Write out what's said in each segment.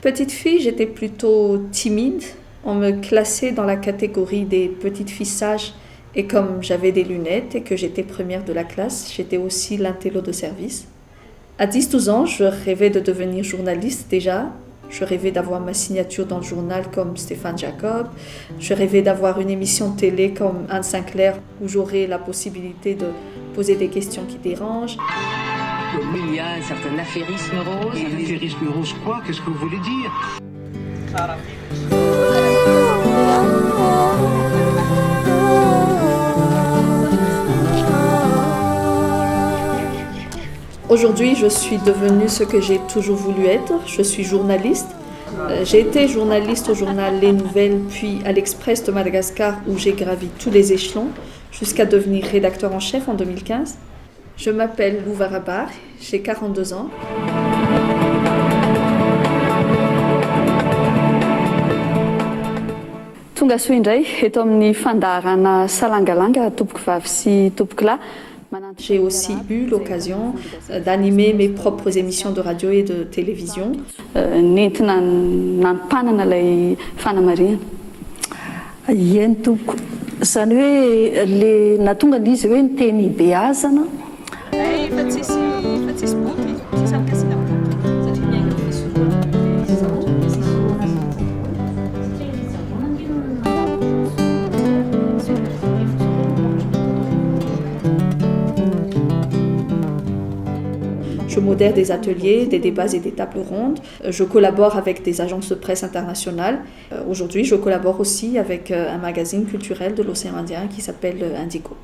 Petite fille, j'étais plutôt timide. On me classait dans la catégorie des petites filles sages. Et comme j'avais des lunettes et que j'étais première de la classe, j'étais aussi l'intello de service. À 10-12 ans, je rêvais de devenir journaliste déjà. Je rêvais d'avoir ma signature dans le journal comme Stéphane Jacob. Je rêvais d'avoir une émission de télé comme Anne Sinclair où j'aurais la possibilité de poser des questions qui dérangent. Il y a un certain affairisme rose. Et l'affairisme rose quoi? Qu'est-ce que vous voulez dire? Aujourd'hui, je suis devenue ce que j'ai toujours voulu être. Je suis journaliste. J'ai été journaliste au journal Les Nouvelles, puis à l'Express de Madagascar où j'ai gravi tous les échelons jusqu'à devenir rédacteur en chef en 2015. Je m'appelle Lou Varabar, j'ai 42 ans. Tonga soa indray eto amin'ny fandaharana salangalanga tompoko vavy sy tompoko lahy. J'ai aussi eu l'occasion d'animer mes propres émissions de radio et de télévision. Nentina nanimpanana ilay fanamariana. Eny tompoko, izany hoe le nahatonga izy hoe niteny beazana. Fa tsisy boky, tsisy amikasina. Satria miainga Je modère des ateliers, des débats et des tables rondes. Je collabore avec des agences de presse internationales. Aujourd'hui, je collabore aussi avec un magazine culturel de l'océan Indien qui s'appelle Indigo.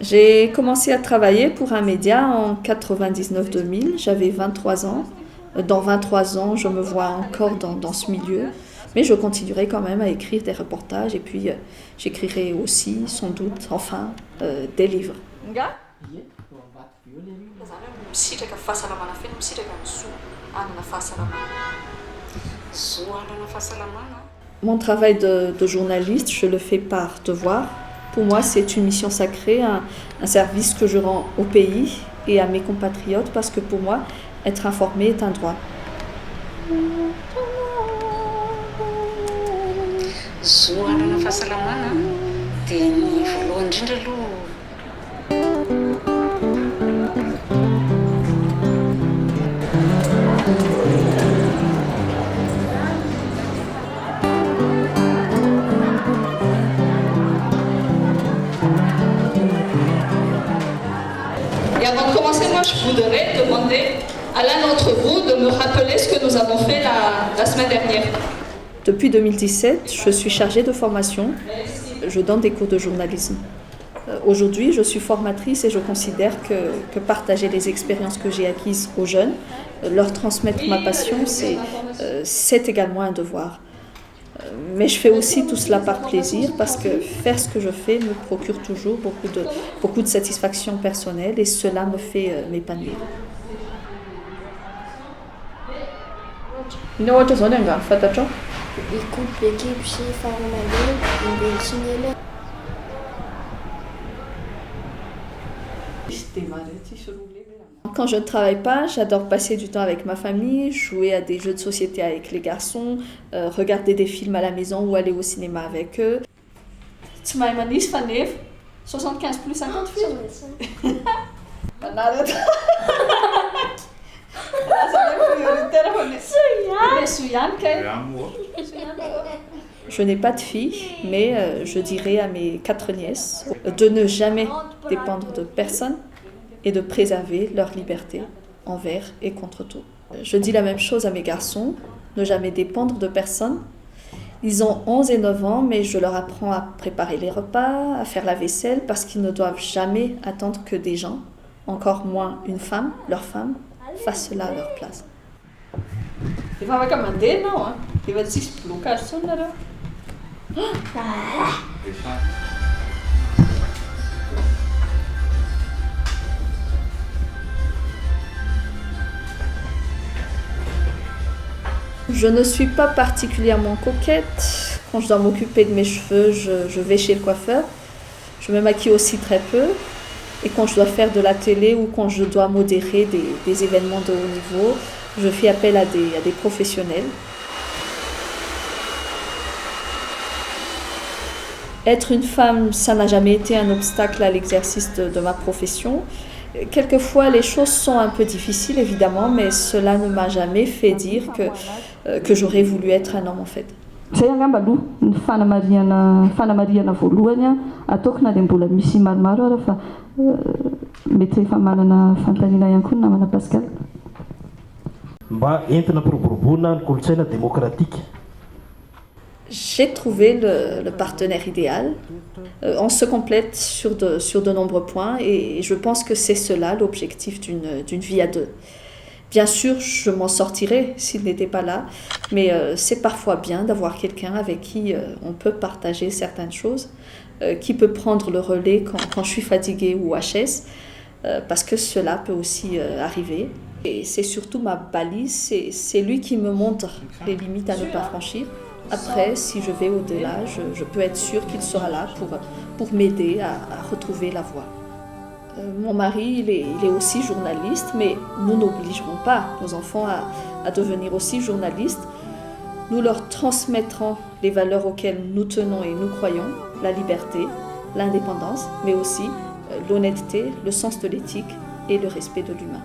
J'ai commencé à travailler pour un média en 99-2000, j'avais 23 ans. Dans 23 ans, je me vois encore dans ce milieu, mais je continuerai quand même à écrire des reportages et puis j'écrirai aussi, sans doute, enfin, des livres. Mon travail de journaliste, je le fais par devoir. Pour moi, c'est une mission sacrée, un service que je rends au pays et à mes compatriotes parce que pour moi, être informé est un droit. Et avant de commencer, moi, je voudrais demander à l'un d'entre vous de me rappeler ce que nous avons fait la semaine dernière. Depuis 2017, je suis chargée de formation. Je donne des cours de journalisme. Aujourd'hui, je suis formatrice et je considère que partager les expériences que j'ai acquises aux jeunes, leur transmettre ma passion, c'est également un devoir. Mais je fais aussi tout cela par plaisir parce que faire ce que je fais me procure toujours beaucoup de satisfaction personnelle et cela me fait m'épanouir. Quand je ne travaille pas, j'adore passer du temps avec ma famille, jouer à des jeux de société avec les garçons, regarder des films à la maison ou aller au cinéma avec eux. 75 plus 50 filles. Je n'ai pas de fille, mais je dirais à mes 4 nièces de ne jamais dépendre de personne et de préserver leur liberté envers et contre tout. Je dis la même chose à mes garçons, ne jamais dépendre de personne. Ils ont 11 et 9 ans, mais je leur apprends à préparer les repas, à faire la vaisselle, parce qu'ils ne doivent jamais attendre que des gens, encore moins une femme, leur femme, fassent cela à leur place. Je ne suis pas particulièrement coquette. Quand je dois m'occuper de mes cheveux, je vais chez le coiffeur. Je me maquille aussi très peu. Et quand je dois faire de la télé ou quand je dois modérer des événements de haut niveau, je fais appel à des professionnels. Être une femme, ça n'a jamais été un obstacle à l'exercice de ma profession. Quelquefois, les choses sont un peu difficiles, évidemment, mais cela ne m'a jamais fait dire que j'aurais voulu être un homme, en fait. Zay angamba aloha ny fanamariana voalohany ataoko na dia mbola misy maromaro ara fa mety efa manana fanontaniana ihany koa namana Pascal. Mba entina piroboroboana ny kolontsaina démocratique. J'ai trouvé le partenaire idéal. On se complète sur de nombreux points et je pense que c'est cela l'objectif d'une vie à deux. Bien sûr, je m'en sortirais s'il n'était pas là, mais c'est parfois bien d'avoir quelqu'un avec qui on peut partager certaines choses, qui peut prendre le relais quand je suis fatiguée ou HS, parce que cela peut aussi arriver. Et c'est surtout ma balise, c'est lui qui me montre les limites à ne pas franchir. Après, si je vais au-delà, je peux être sûre qu'il sera là pour m'aider à retrouver la voie. Mon mari, il est aussi journaliste, mais nous n'obligerons pas nos enfants à devenir aussi journalistes. Nous leur transmettrons les valeurs auxquelles nous tenons et nous croyons, la liberté, l'indépendance, mais aussi l'honnêteté, le sens de l'éthique et le respect de l'humain.